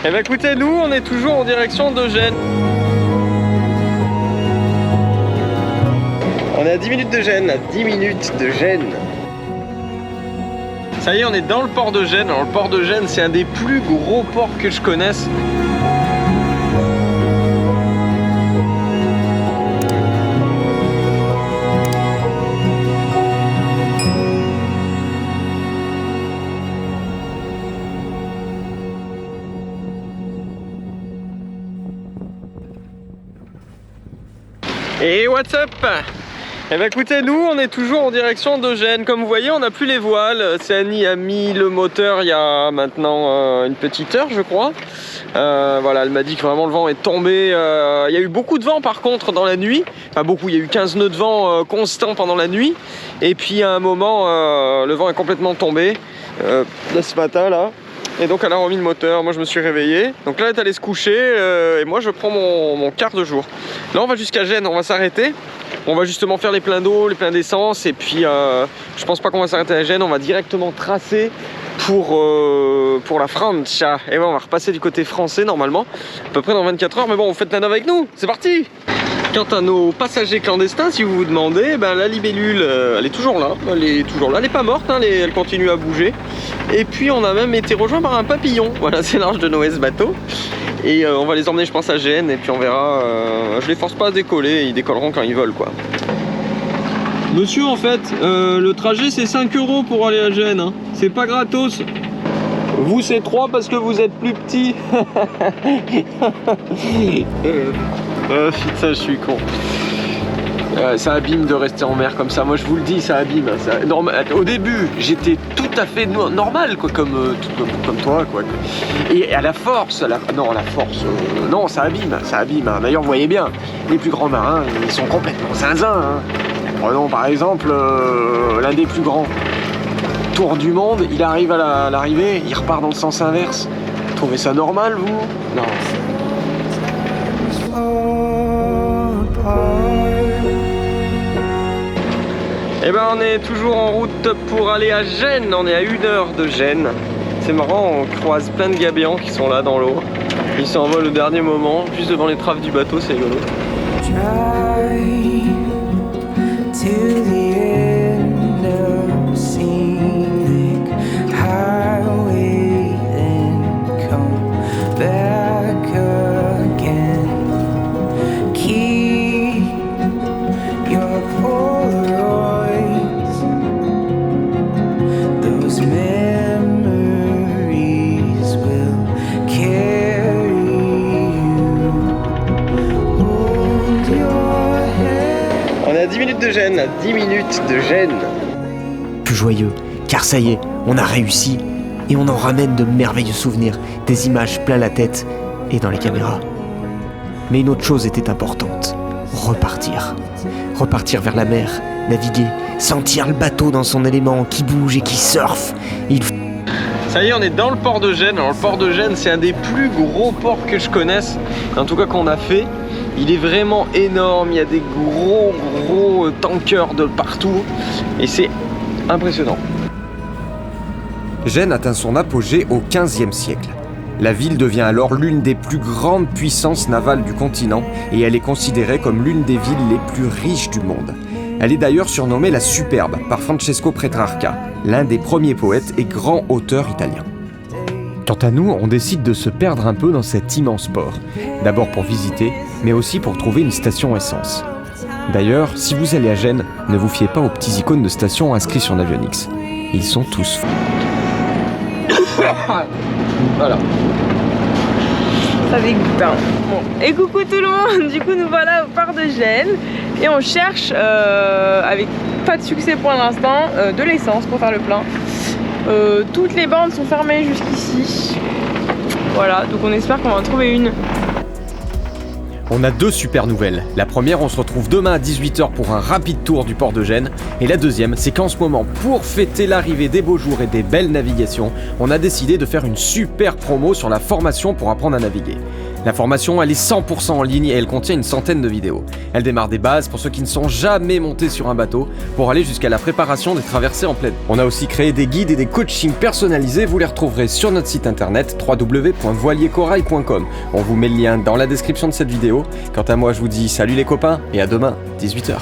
Eh ben écoutez, nous on est toujours en direction de Gênes. On est à 10 minutes de Gênes, à 10 minutes de Gênes. Ça y est, on est dans le port de Gênes. Alors le port de Gênes, c'est un des plus gros ports que je connaisse. Et what's up? Eh ben écoutez, nous on est toujours en direction de Gênes. Comme vous voyez, on n'a plus les voiles. Annie a mis le moteur il y a maintenant une petite heure, je crois. Voilà, elle m'a dit que vraiment le vent est tombé. Il y a eu beaucoup de vent par contre dans la nuit. Enfin beaucoup, il y a eu 15 nœuds de vent constants pendant la nuit. Et puis à un moment, le vent est complètement tombé. Là ce matin là. Et donc elle a remis le moteur, moi je me suis réveillé. Donc là elle est allée se coucher et moi je prends mon quart de jour. Là on va jusqu'à Gênes, on va s'arrêter. On va justement faire les pleins d'eau, les pleins d'essence. Et puis je pense pas qu'on va s'arrêter à Gênes, on va directement tracer pour la Francia. Et ouais, on va repasser du côté français normalement, à peu près dans 24 heures. Mais bon, vous faites la nave avec nous, c'est parti! Quant à nos passagers clandestins, si vous vous demandez, ben, la libellule, elle est toujours là. Elle est pas morte, hein, elle continue à bouger. Et puis on a même été rejoint par un papillon. Voilà, c'est l'Arche de Noé ce bateau. Et on va les emmener, je pense, à Gênes. Et puis on verra. Je les force pas à décoller, ils décolleront quand ils veulent, quoi. Monsieur, en fait, le trajet c'est 5 € pour aller à Gênes. Hein. C'est pas gratos. Vous, c'est 3 parce que vous êtes plus petit. Putain, je suis con. Ça abîme de rester en mer comme ça. Moi, je vous le dis, ça abîme. Au début, j'étais tout à fait normal, quoi, comme toi, quoi. Et à la force, non, ça abîme, ça abîme. Hein. D'ailleurs, vous voyez bien, les plus grands marins, ils sont complètement zinzins. Hein. Prenons par exemple l'un des plus grands. Tour du monde, il arrive à l'arrivée, il repart dans le sens inverse. Vous trouvez ça normal, vous? Non. Et ben on est toujours en route pour aller à Gênes, on est à 1 heure de Gênes. C'est marrant, on croise plein de gabions qui sont là dans l'eau. Ils s'envolent au dernier moment, juste devant les traves du bateau, c'est rigolo. À 10 minutes de Gênes, à 10 minutes de Gênes. Plus joyeux, car ça y est, on a réussi et on en ramène de merveilleux souvenirs, des images plein la tête et dans les caméras. Mais une autre chose était importante, repartir. Repartir vers la mer, naviguer, sentir le bateau dans son élément qui bouge et qui surfe. Ça y est, on est dans le port de Gênes. Alors le port de Gênes, c'est un des plus gros ports que je connaisse, en tout cas qu'on a fait. Il est vraiment énorme, il y a des gros tankers de partout et c'est impressionnant. Gênes atteint son apogée au XVe siècle. La ville devient alors l'une des plus grandes puissances navales du continent et elle est considérée comme l'une des villes les plus riches du monde. Elle est d'ailleurs surnommée la Superbe par Francesco Petrarca, l'un des premiers poètes et grands auteurs italiens. Quant à nous, on décide de se perdre un peu dans cet immense port. D'abord pour visiter, mais aussi pour trouver une station essence. D'ailleurs, si vous allez à Gênes, ne vous fiez pas aux petits icônes de stations inscrits sur Navionics. Ils sont tous faux. Voilà. Ça dégoûte, hein. Bon. Et coucou tout le monde, du coup nous voilà au port de Gênes et on cherche, avec pas de succès pour l'instant, de l'essence pour faire le plein. Toutes les bornes sont fermées jusqu'ici. Voilà, donc on espère qu'on va en trouver une. On a 2 super nouvelles. La première, on se retrouve demain à 18 h pour un rapide tour du port de Gênes. Et la deuxième, c'est qu'en ce moment, pour fêter l'arrivée des beaux jours et des belles navigations, on a décidé de faire une super promo sur la formation pour apprendre à naviguer. La formation, elle est 100% en ligne et elle contient une centaine de vidéos. Elle démarre des bases pour ceux qui ne sont jamais montés sur un bateau, pour aller jusqu'à la préparation des traversées en pleine. On a aussi créé des guides et des coachings personnalisés, vous les retrouverez sur notre site internet www.voiliercorail.com. On vous met le lien dans la description de cette vidéo. Quant à moi, je vous dis salut les copains et à demain, 18h.